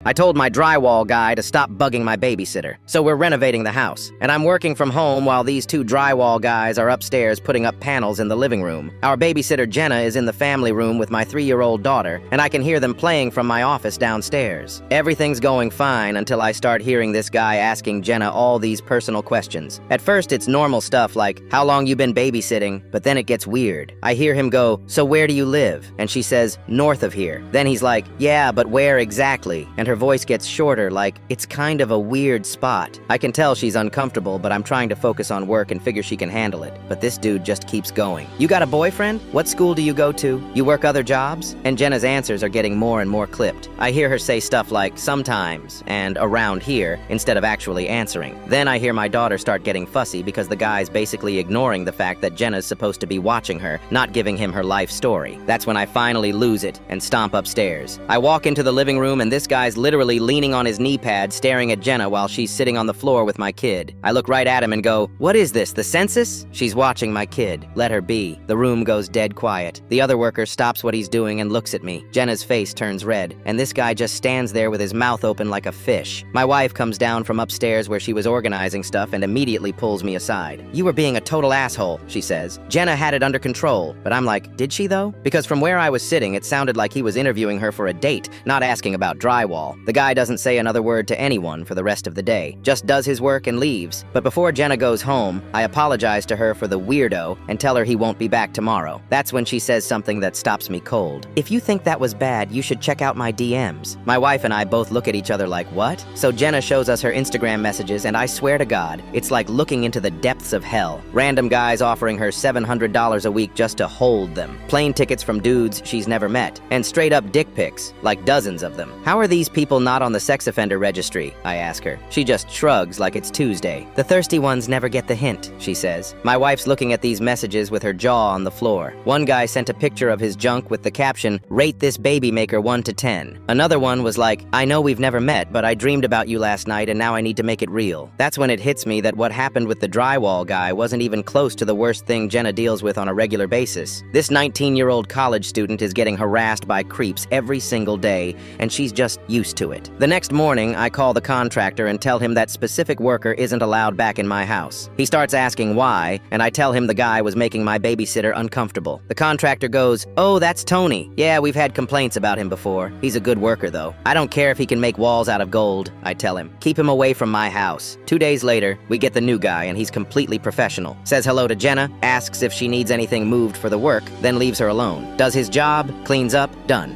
I told my drywall guy to stop bugging my babysitter, so we're renovating the house. And I'm working from home while these two drywall guys are upstairs putting up panels in the living room. Our babysitter Jenna is in the family room with my 3-year-old daughter, and I can hear them playing from my office downstairs. Everything's going fine until I start hearing this guy asking Jenna all these personal questions. At first, it's normal stuff like, how long you been babysitting? But then it gets weird. I hear him go, so where do you live? And she says, north of here. Then he's like, yeah, but where exactly? And her voice gets shorter, like, it's kind of a weird spot. I can tell she's uncomfortable, but I'm trying to focus on work and figure she can handle it. But this dude just keeps going. You got a boyfriend? What school do you go to? You work other jobs? And Jenna's answers are getting more and more clipped. I hear her say stuff like, sometimes, and around here, instead of actually answering. Then I hear my daughter start getting fussy because the guy's basically ignoring the fact that Jenna's supposed to be watching her, not giving him her life story. That's when I finally lose it and stomp upstairs. I walk into the living room and this guy's literally leaning on his knee pad staring at Jenna while she's sitting on the floor with my kid. I look right at him and go, what is this, the census? She's watching my kid. Let her be. The room goes dead quiet. The other worker stops what he's doing and looks at me. Jenna's face turns red, and this guy just stands there with his mouth open like a fish. My wife comes down from upstairs where she was organizing stuff and immediately pulls me aside. You were being a total asshole, she says. Jenna had it under control, but I'm like, did she though? Because from where I was sitting, it sounded like he was interviewing her for a date, not asking about drywall. The guy doesn't say another word to anyone for the rest of the day, just does his work and leaves. But before Jenna goes home, I apologize to her for the weirdo and tell her he won't be back tomorrow. That's when she says something that stops me cold. If you think that was bad, you should check out my DMs. My wife and I both look at each other like, what? So Jenna shows us her Instagram messages, and I swear to God, it's like looking into the depths of hell. Random guys offering her $700 a week just to hold them. Plane tickets from dudes she's never met. And straight up dick pics, like dozens of them. How are these people not on the sex offender registry? I ask her. She just shrugs like it's Tuesday. The thirsty ones never get the hint, she says. My wife's looking at these messages with her jaw on the floor. One guy sent a picture of his junk with the caption, rate this baby maker 1 to 10. Another one was like, I know we've never met, but I dreamed about you last night and now I need to make it real. That's when it hits me that what happened with the drywall guy wasn't even close to the worst thing Jenna deals with on a regular basis. This 19-year-old college student is getting harassed by creeps every single day, and she's just used to it. The next morning, I call the contractor and tell him that specific worker isn't allowed back in my house. He starts asking why, and I tell him the guy was making my babysitter uncomfortable. The contractor goes, oh, that's Tony. Yeah, we've had complaints about him before. He's a good worker, though. I don't care if he can make walls out of gold, I tell him. Keep him away from my house. 2 days later, we get the new guy, and he's completely professional. Says hello to Jenna, asks if she needs anything moved for the work, then leaves her alone. Does his job, cleans up, done.